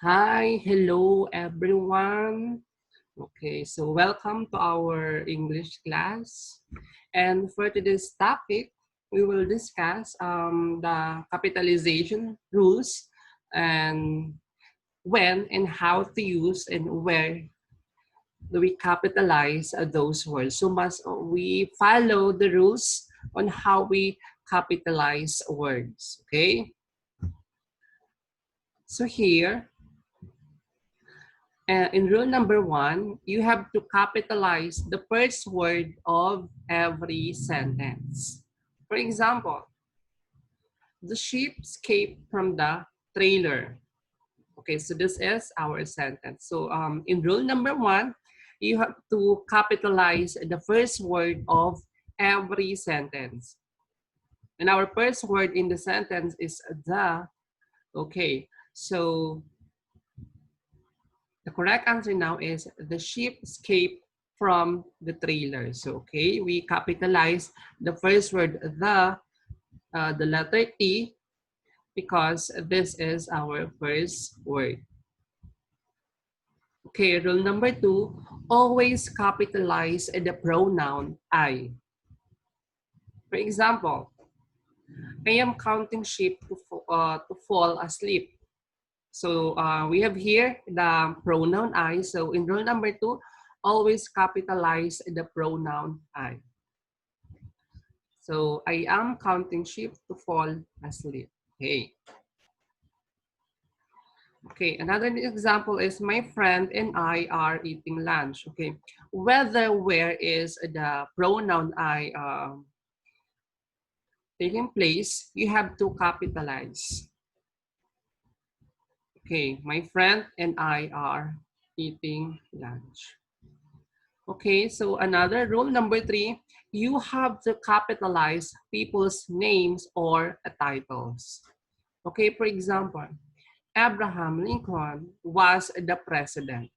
Hi, hello everyone. Okay, so welcome to our English class. And for today's topic, we will discuss the capitalization rules and when and how to use and where do we capitalize those words. So must we follow the rules on how we capitalize words, okay? So here, in rule number 1, you have to capitalize the first word of every sentence. For example, the sheep escaped from the trailer. Okay, so this is our sentence. So in rule number 1, you have to capitalize the first word of every sentence. And our first word in the sentence is the. Okay, so the correct answer now is the sheep escaped from the trailer. So, okay, we capitalize the first word, the letter T, because this is our first word. Okay, rule number 2, always capitalize the pronoun I. For example, I am counting sheep to fall asleep. So we have here the pronoun I. So in rule number 2, always capitalize the pronoun I. So I am counting sheep to fall asleep. Okay. Okay, another example is my friend and I are eating lunch. Okay, whether where is the pronoun I taking place, you have to capitalize. Okay, my friend and I are eating lunch. Okay, so another rule number 3, you have to capitalize people's names or titles. Okay, for example, Abraham Lincoln was the president.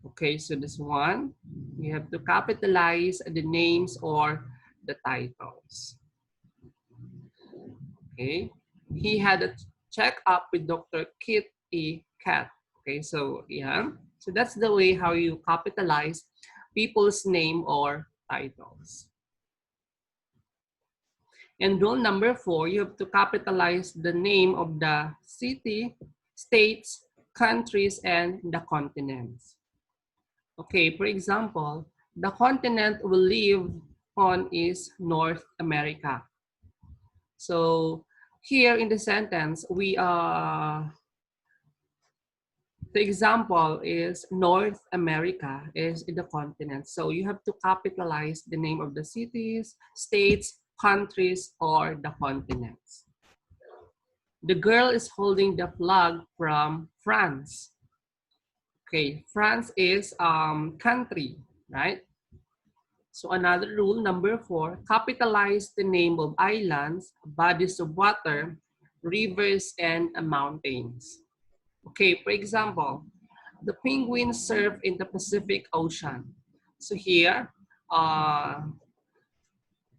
Okay, so this one, you have to capitalize the names or the titles. Okay, he had a check-up with Dr. Kit E. Cat. Okay, so yeah, so that's the way how you capitalize people's name or titles. And rule number 4, you have to capitalize the name of the city, states, countries, and the continents. Okay, for example, the continent we live on is North America. So here in the sentence, the example is North America is in the continent. So you have to capitalize the name of the cities, states, countries, or the continents. The girl is holding the flag from France. Okay, France is country, right? So another rule, number 4, capitalize the name of islands, bodies of water, rivers, and mountains. Okay, for example, the penguins surf in the Pacific Ocean. So here,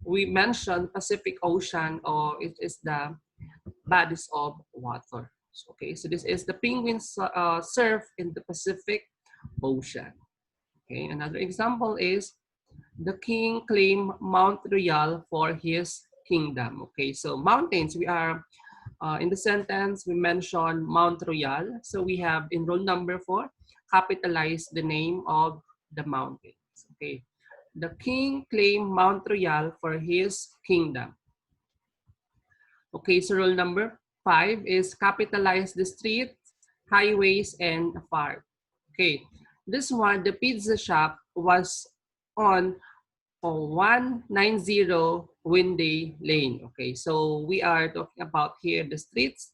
we mentioned Pacific Ocean, or it is the bodies of water. So, okay, so this is the penguins surf in the Pacific Ocean. Okay, another example is the king claimed Mount Royal for his kingdom. Okay, so mountains, we are in the sentence, we mentioned Mount Royal. So we have in rule number 4, capitalize the name of the mountains. Okay, the king claimed Mount Royal for his kingdom. Okay, so rule number 5 is capitalize the streets, highways, and park. Okay, this one, the pizza shop was on 190 Windy Lane. Okay, so we are talking about here the streets.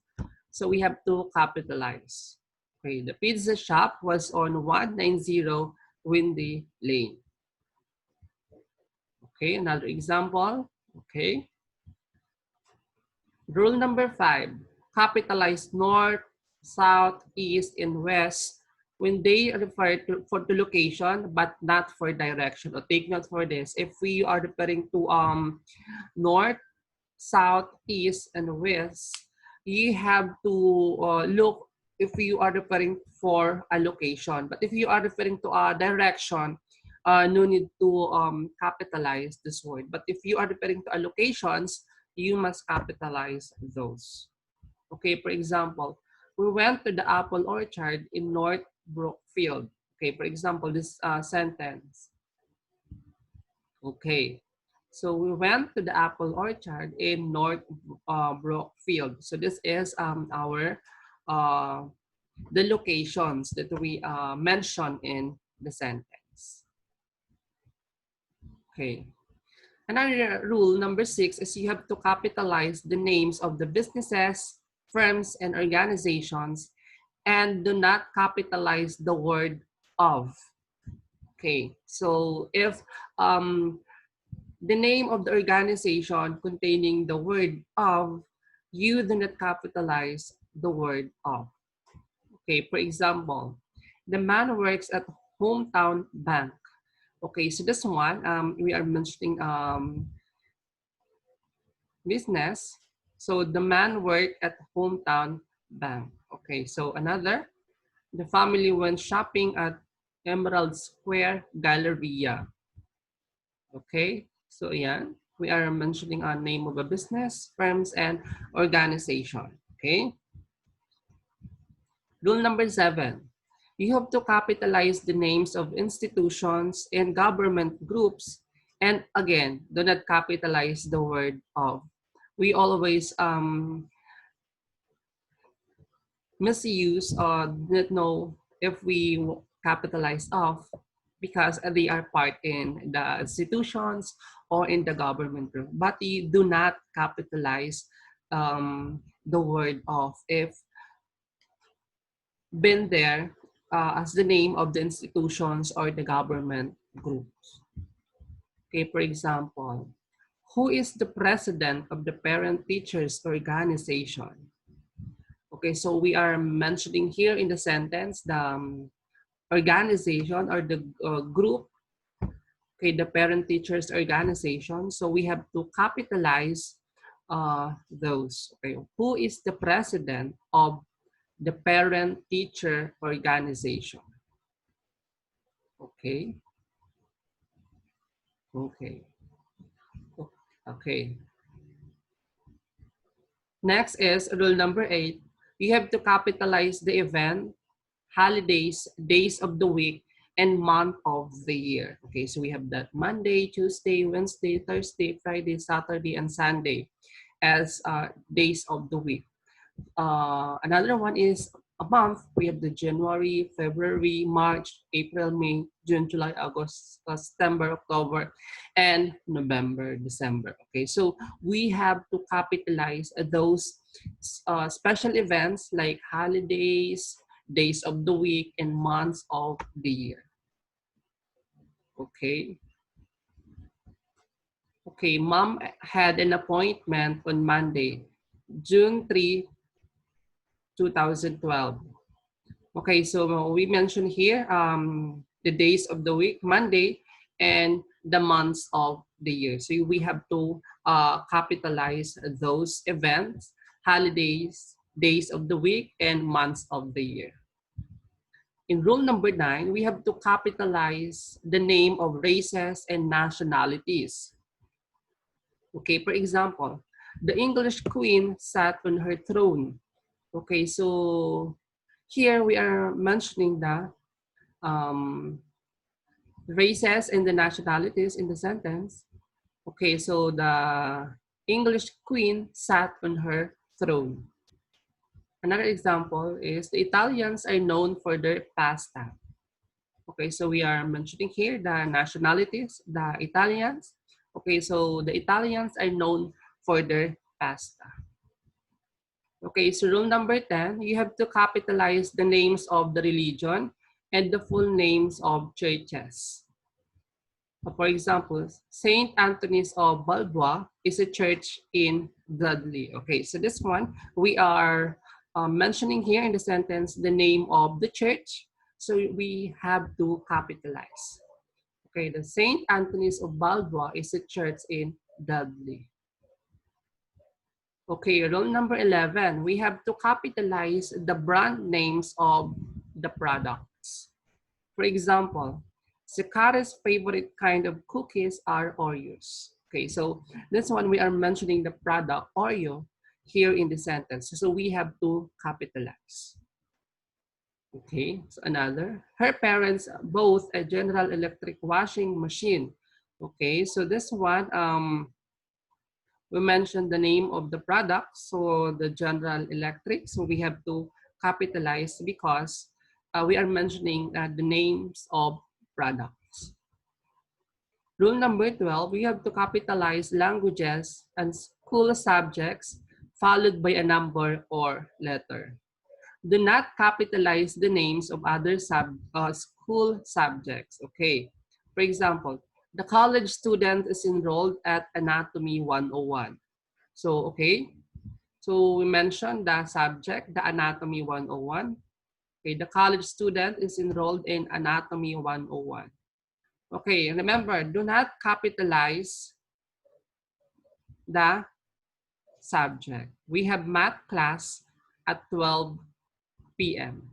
So we have to capitalize. Okay, the pizza shop was on 190 Windy Lane. Okay, another example. Okay. Rule number 5, capitalize north, south, east, and west when they refer to for the location but not for direction. Or take note for this. If we are referring to north, south, east, and west, you have to look if you are referring for a location. But if you are referring to a direction, no need to capitalize this word. But if you are referring to a locations, you must capitalize those. Okay, for example, we went to the apple orchard in North Brookfield. Okay, for example, this sentence. Okay, so we went to the apple orchard in North Brookfield. So this is our uh, the locations that we mention in the sentence. Okay. Another rule, number 6, is you have to capitalize the names of the businesses, firms, and organizations, and do not capitalize the word of. Okay, so if um, the name of the organization containing the word of, you do not capitalize the word of. Okay, for example, the man works at Hometown Bank. Okay, so this one, we are mentioning business. So the man worked at Hometown Bank. Okay, so another, the family went shopping at Emerald Square Galleria. Okay, so yeah, we are mentioning a name of a business, firms, and organization. Okay, rule number 7. You have to capitalize the names of institutions and government groups. And again, do not capitalize the word of. We always misuse or didn't know if we capitalize of because they are part in the institutions or in the government group. But you do not capitalize the word of if been there as the name of the institutions or the government groups. Okay, for example, who is the president of the parent teachers organization? Okay, so we are mentioning here in the sentence the organization or the group, okay, the parent teachers organization. So we have to capitalize those. Okay, who is the president of the parent teacher organization? Okay, okay, okay. Next is rule number 8. You have to capitalize the event, holidays, days of the week, and month of the year. Okay, so we have that Monday, Tuesday, Wednesday, Thursday, Friday, Saturday, and Sunday as days of the week. Another one is a month. We have the January, February, March, April, May, June, July, August, September, October, and November, December. Okay, so we have to capitalize those special events like holidays, days of the week, and months of the year. Okay. Okay, mom had an appointment on Monday, June 3, 2012. Okay, so we mentioned here the days of the week, Monday, and the months of the year. So we have to capitalize those events, holidays, days of the week, and months of the year. In rule number 9, we have to capitalize the name of races and nationalities. Okay, for example, the English queen sat on her throne. Okay, so here we are mentioning the um, races and the nationalities in the sentence. Okay, so the English queen sat on her throne. Another example is the Italians are known for their pasta. Okay, so we are mentioning here the nationalities, the Italians. Okay, so the Italians are known for their pasta. Okay, so rule number 10, you have to capitalize the names of the religion and the full names of churches. For example, Saint Anthony's of Balboa is a church in Dudley. Okay, so this one, we are mentioning here in the sentence the name of the church. So we have to capitalize. Okay, the Saint Anthony's of Balboa is a church in Dudley. Okay, rule number 11, we have to capitalize the brand names of the products. For example, Zakara's favorite kind of cookies are Oreos. Okay, so this one we are mentioning the product Oreo here in the sentence. So we have to capitalize. Okay, so another. Her parents both a General Electric washing machine. Okay, so this one, we mentioned the name of the product, so the General Electric. So we have to capitalize because we are mentioning the names of products. Rule number 12, we have to capitalize languages and school subjects followed by a number or letter. Do not capitalize the names of other school subjects. Okay. For example, the college student is enrolled at Anatomy 101. So, okay. So, we mentioned the subject, the Anatomy 101. Okay, the college student is enrolled in Anatomy 101. Okay, remember, do not capitalize the subject. We have math class at 12 p.m.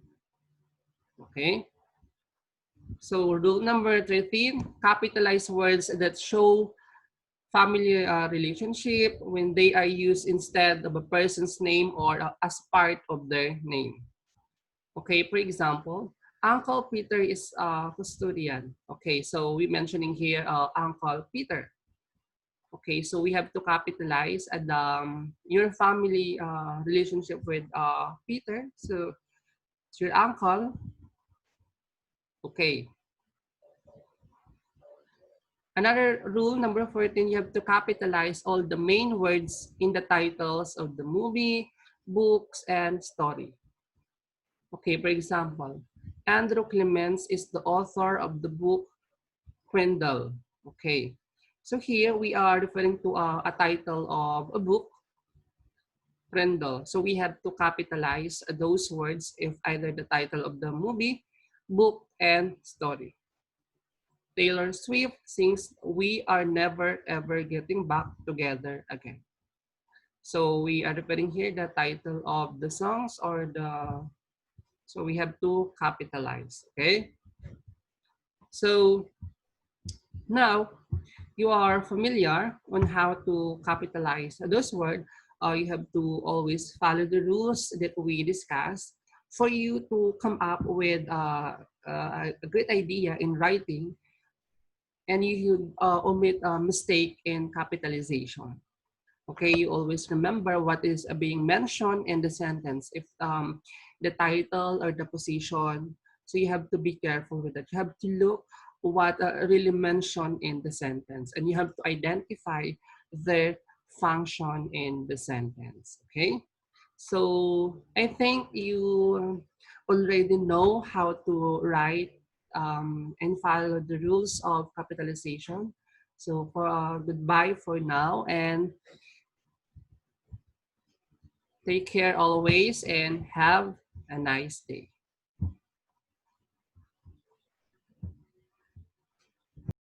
Okay? So rule number 13, capitalize words that show family relationship when they are used instead of a person's name or as part of their name. Okay, for example, Uncle Peter is a custodian. Okay, so we mentioning here Uncle Peter. Okay, so we have to capitalize your family relationship with Peter. So it's your uncle. Okay. Another rule, number 14, you have to capitalize all the main words in the titles of the movie, books, and story. Okay, for example, Andrew Clements is the author of the book Crendel. Okay, so here we are referring to a title of a book, Crendel. So we have to capitalize those words if either the title of the movie, book, and story. Taylor Swift sings We Are Never Ever Getting Back Together Again. So we are referring here the title of the songs or so we have to capitalize, okay? So now you are familiar on how to capitalize those words. You have to always follow the rules that we discussed for you to come up with a great idea in writing and you omit a mistake in capitalization. Okay, you always remember what is being mentioned in the sentence. If the title or the position, so you have to be careful with that. You have to look what really mentioned in the sentence, and you have to identify the function in the sentence. Okay, so I think you already know how to write and follow the rules of capitalization. So for goodbye for now and take care always and have a nice day.